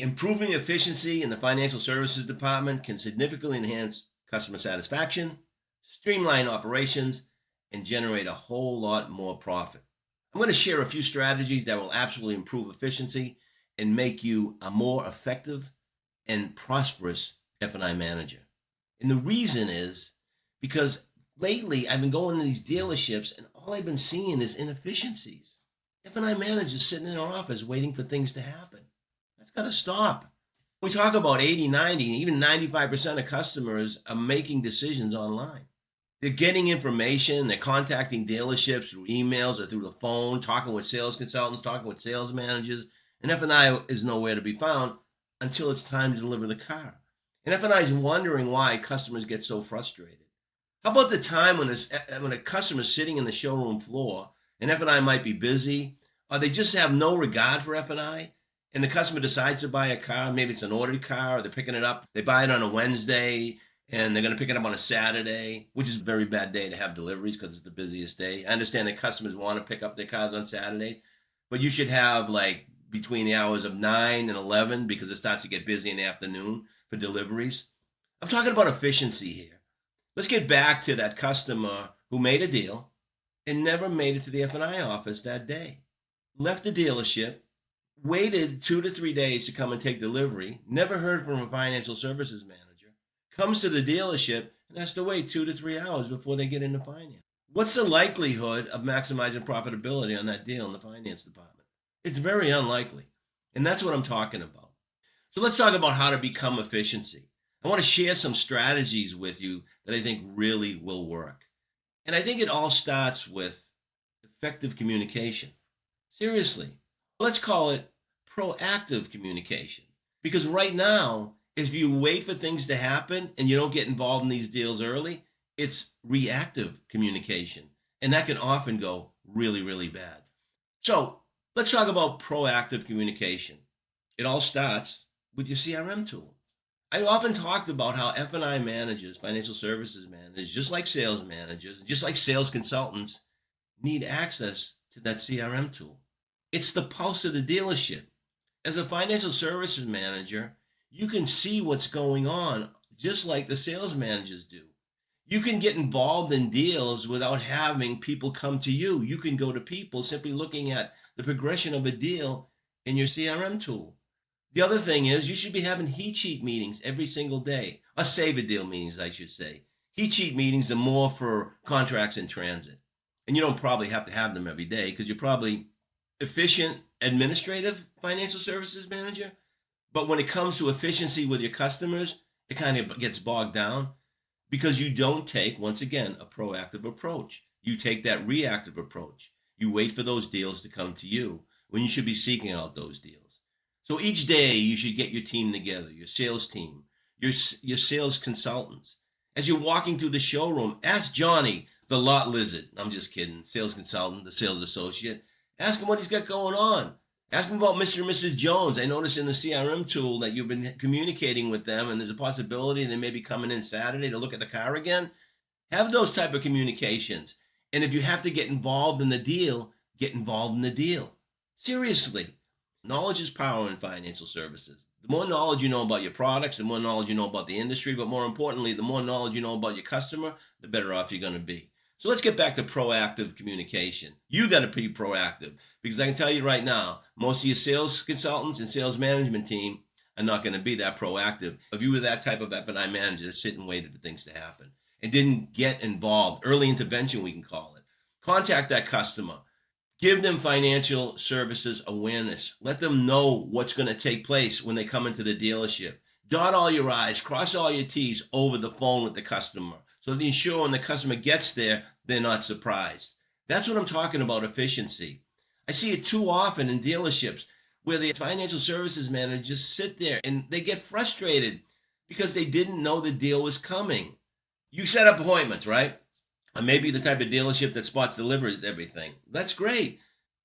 Improving efficiency in the financial services department can significantly enhance customer satisfaction, streamline operations, and generate a whole lot more profit. I'm going to share a few strategies that will absolutely improve efficiency and make you a more effective and prosperous F&I manager. And the reason is because lately I've been going to these dealerships and all I've been seeing is inefficiencies. F&I managers sitting in their office waiting for things to happen. That's got to stop. We talk about 80, 90, even 95% of customers are making decisions online. They're getting information, they're contacting dealerships through emails or through the phone, talking with sales consultants, talking with sales managers, and F&I is nowhere to be found until it's time to deliver the car. And F&I is wondering why customers get so frustrated. How about the time when a customer is sitting in the showroom floor and F&I might be busy, or they just have no regard for F&I, and the customer decides to buy a car, maybe it's an ordered car, or they're picking it up, they buy it on a Wednesday, and they're going to pick it up on a Saturday, which is a very bad day to have deliveries because it's the busiest day. I understand that customers want to pick up their cars on Saturday, but you should have like between the hours of 9 and 11 because it starts to get busy in the afternoon for deliveries. I'm talking about efficiency here. Let's get back to that customer who made a deal and never made it to the F&I office that day. Left the dealership, waited 2 to 3 days to come and take delivery, never heard from a financial services manager, comes to the dealership and has to wait 2 to 3 hours before they get into finance. What's the likelihood of maximizing profitability on that deal in the finance department? It's very unlikely. And that's what I'm talking about. So let's talk about how to become efficiency. I want to share some strategies with you that I think really will work. And I think it all starts with effective communication. Seriously, let's call it proactive communication. Because right now, if you wait for things to happen and you don't get involved in these deals early, it's reactive communication. And that can often go really, really bad. So let's talk about proactive communication. It all starts with your CRM tool. I often talked about how F&I managers, financial services managers, just like sales managers, just like sales consultants, need access to that CRM tool. It's the pulse of the dealership. As a financial services manager, you can see what's going on just like the sales managers do. You can get involved in deals without having people come to you. You can go to people simply looking at the progression of a deal in your CRM tool. The other thing is you should be having heat sheet meetings every single day, or save a deal meetings, I should say. Heat sheet meetings are more for contracts in transit. And you don't probably have to have them every day because you're probably efficient administrative financial services manager. But when it comes to efficiency with your customers, it kind of gets bogged down because you don't take, once again, a proactive approach. You take that reactive approach. You wait for those deals to come to you when you should be seeking out those deals. So each day you should get your team together, your sales team, your sales consultants. As you're walking through the showroom, ask Johnny, the lot lizard. I'm just kidding. Sales consultant, the sales associate. Ask him what he's got going on. Ask him about Mr. and Mrs. Jones. I noticed in the CRM tool that you've been communicating with them, and there's a possibility they may be coming in Saturday to look at the car again. Have those type of communications. And if you have to get involved in the deal, get involved in the deal. Seriously. Knowledge is power in financial services. The more knowledge you know about your products, the more knowledge you know about the industry, but more importantly, the more knowledge you know about your customer, the better off you're going to be. So let's get back to proactive communication. You got to be proactive because I can tell you right now, most of your sales consultants and sales management team are not going to be that proactive. If you were that type of F&I manager that sit and waited for things to happen and didn't get involved, early intervention we can call it. Contact that customer. Give them financial services awareness. Let them know what's going to take place when they come into the dealership. Dot all your I's, cross all your T's over the phone with the customer. So that ensure when the customer gets there, they're not surprised. That's what I'm talking about, efficiency. I see it too often in dealerships where the financial services managers sit there and they get frustrated because they didn't know the deal was coming. You set up appointments, right? Or maybe the type of dealership that spots delivers everything. That's great.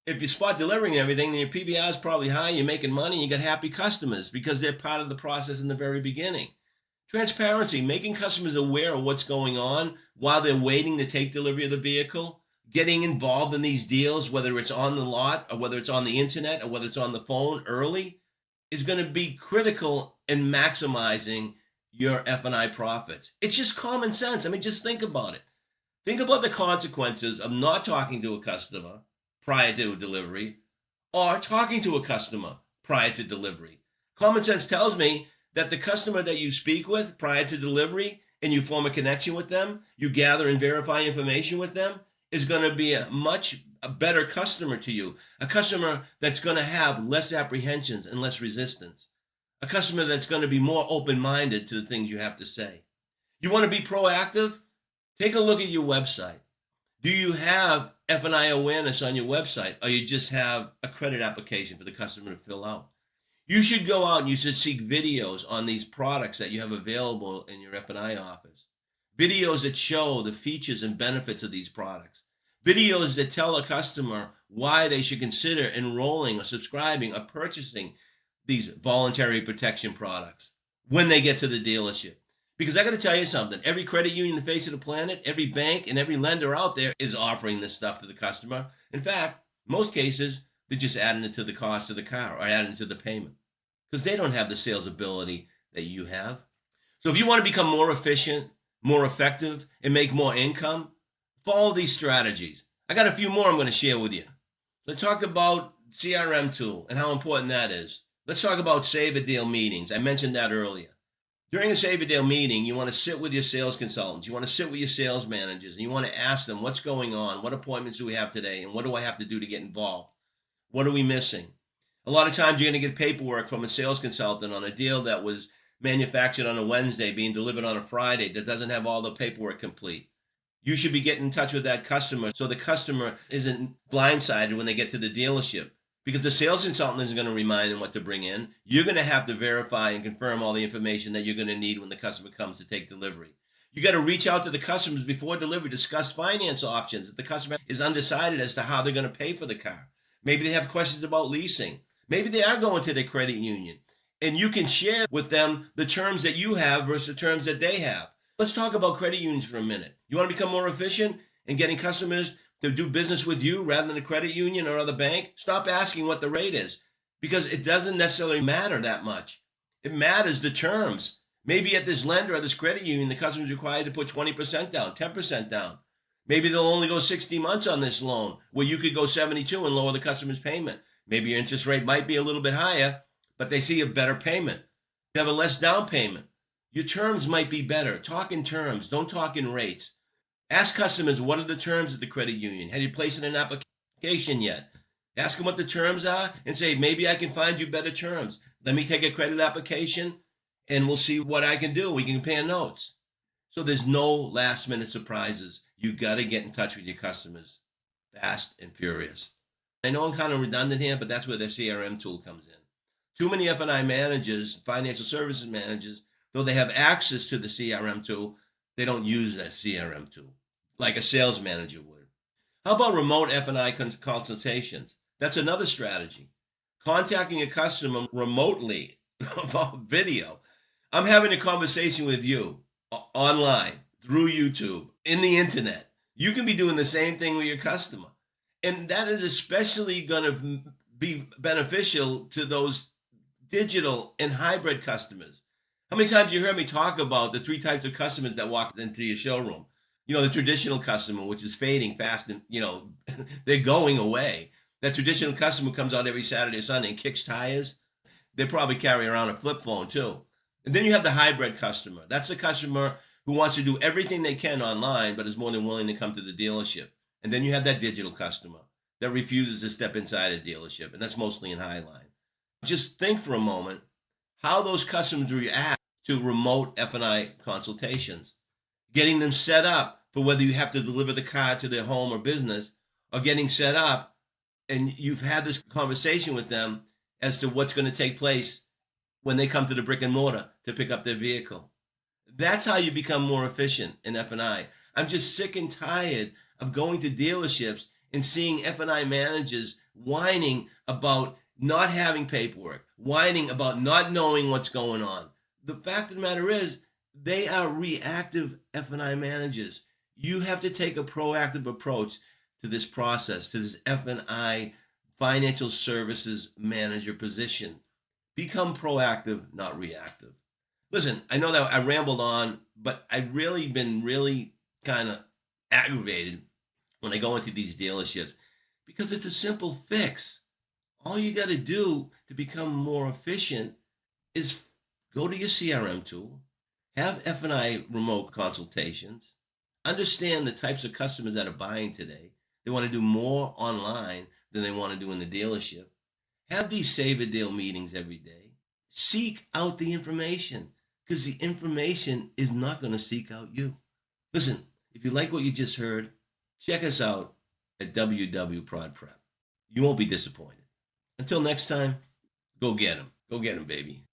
If you spot delivering everything, then your PVR is probably high, you're making money, you got happy customers because they're part of the process in the very beginning. Transparency, making customers aware of what's going on while they're waiting to take delivery of the vehicle, getting involved in these deals, whether it's on the lot or whether it's on the internet or whether it's on the phone early. is going to be critical in maximizing your F&I profits. It's just common sense. I mean, just think about it. Think about the consequences of not talking to a customer prior to delivery or talking to a customer prior to delivery. Common sense tells me that the customer that you speak with prior to delivery and you form a connection with them, you gather and verify information with them, is going to be a better customer to you, a customer that's going to have less apprehensions and less resistance, a customer that's going to be more open-minded to the things you have to say. You want to be proactive? Take a look at your website. Do you have F&I awareness on your website, or you just have a credit application for the customer to fill out? You should go out and you should seek videos on these products that you have available in your F&I office. Videos that show the features and benefits of these products. Videos that tell a customer why they should consider enrolling or subscribing or purchasing these voluntary protection products when they get to the dealership. Because I got to tell you something, every credit union on the face of the planet, every bank and every lender out there is offering this stuff to the customer. In fact, most cases, they're just adding it to the cost of the car or adding it to the payment because they don't have the sales ability that you have. So if you want to become more efficient, more effective, and make more income, follow these strategies. I got a few more I'm going to share with you. So I talked about CRM tool and how important that is. Let's talk about Save a Deal meetings. I mentioned that earlier. During a Save a Deal meeting, you want to sit with your sales consultants. You want to sit with your sales managers, and you want to ask them what's going on, what appointments do we have today, and what do I have to do to get involved? What are we missing? A lot of times you're going to get paperwork from a sales consultant on a deal that was manufactured on a Wednesday, being delivered on a Friday, that doesn't have all the paperwork complete. You should be getting in touch with that customer so the customer isn't blindsided when they get to the dealership. Because the sales consultant is going to remind them what to bring in. You're going to have to verify and confirm all the information that you're going to need when the customer comes to take delivery. You got to reach out to the customers before delivery, discuss finance options if the customer is undecided as to how they're going to pay for the car. Maybe they have questions about leasing. Maybe they are going to their credit union. And you can share with them the terms that you have versus the terms that they have. Let's talk about credit unions for a minute. You want to become more efficient in getting customers to do business with you rather than a credit union or other bank? Stop asking what the rate is because it doesn't necessarily matter that much. It matters the terms. Maybe at this lender or this credit union, the customer is required to put 20% down, 10% down. Maybe they'll only go 60 months on this loan where you could go 72 and lower the customer's payment. Maybe your interest rate might be a little bit higher, but they see a better payment. You have a less down payment. Your terms might be better. Talk in terms. Don't talk in rates. Ask customers, what are the terms of the credit union? Have you placed an application yet? Ask them what the terms are and say, maybe I can find you better terms. Let me take a credit application and we'll see what I can do. We can compare notes. So there's no last minute surprises. You got to get in touch with your customers fast and furious. I know I'm kind of redundant here, but that's where the CRM tool comes in. Too many F&I managers, financial services managers, though they have access to the CRM tool, they don't use that CRM tool like a sales manager would. How about remote F&I consultations? That's another strategy. Contacting a customer remotely about video. I'm having a conversation with you online, through YouTube, in the internet. You can be doing the same thing with your customer. And that is especially going to be beneficial to those digital and hybrid customers. How many times you heard me talk about the three types of customers that walk into your showroom? You know, the traditional customer, which is fading fast and, they're going away. That traditional customer comes out every Saturday or Sunday and kicks tires. They probably carry around a flip phone too. And then you have the hybrid customer. That's a customer who wants to do everything they can online, but is more than willing to come to the dealership. And then you have that digital customer that refuses to step inside a dealership. And that's mostly in Highline. Just think for a moment how those customers react to remote F&I consultations, getting them set up for whether you have to deliver the car to their home or business, or getting set up and you've had this conversation with them as to what's going to take place when they come to the brick and mortar to pick up their vehicle. That's how you become more efficient in F&I. I'm just sick and tired of going to dealerships and seeing F&I managers whining about not having paperwork, whining about not knowing what's going on. The fact of the matter is, they are reactive F&I managers. You have to take a proactive approach to this process, to this F&I financial services manager position. Become proactive, not reactive. Listen, I know that I rambled on, but I've really been really kind of aggravated when I go into these dealerships because it's a simple fix. All you got to do to become more efficient is go to your CRM tool, have F&I remote consultations, understand the types of customers that are buying today. They want to do more online than they want to do in the dealership. Have these save a deal meetings every day. Seek out the information because the information is not going to seek out you. Listen, if you like what you just heard, check us out at www.prodprep. You won't be disappointed. Until next time, go get them. Go get them, baby.